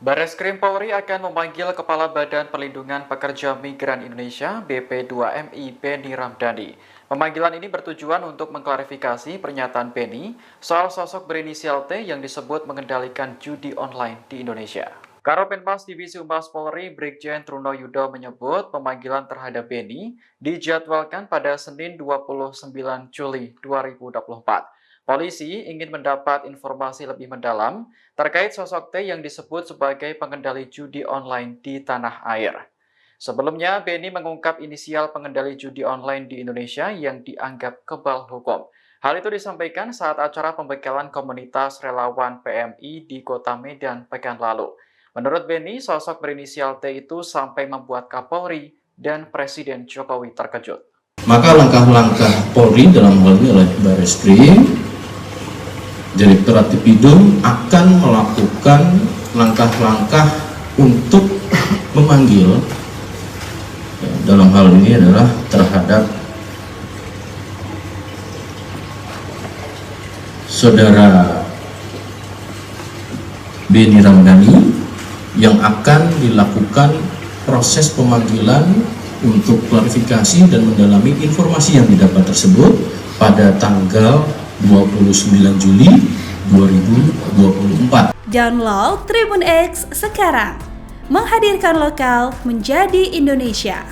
Bareskrim Polri akan memanggil Kepala Badan Perlindungan Pekerja Migran Indonesia (BP2MI) Benny Ramdhani. Pemanggilan ini bertujuan untuk mengklarifikasi pernyataan Benny soal sosok berinisial T yang disebut mengendalikan judi online di Indonesia. Karopenmas Divisi Humas Polri Brigjen Truno Yudo menyebut pemanggilan terhadap Benny dijadwalkan pada Senin 29 Juli 2024. Polisi ingin mendapat informasi lebih mendalam terkait sosok T yang disebut sebagai pengendali judi online di tanah air. Sebelumnya, Benny mengungkap inisial pengendali judi online di Indonesia yang dianggap kebal hukum. Hal itu disampaikan saat acara pembekalan komunitas relawan PMI di Kota Medan pekan lalu. Menurut Benny, sosok berinisial T itu sampai membuat Kapolri dan Presiden Jokowi terkejut. Maka langkah-langkah Polri dalam hal ini oleh Bareskrim, Direktorat Tipidum akan melakukan langkah-langkah untuk memanggil, dalam hal ini adalah terhadap Saudara Benny Ramdhani yang akan dilakukan proses pemanggilan untuk klarifikasi dan mendalami informasi yang didapat tersebut pada tanggal 29 Juli 2024. Download Tribun X sekarang, menghadirkan lokal menjadi Indonesia.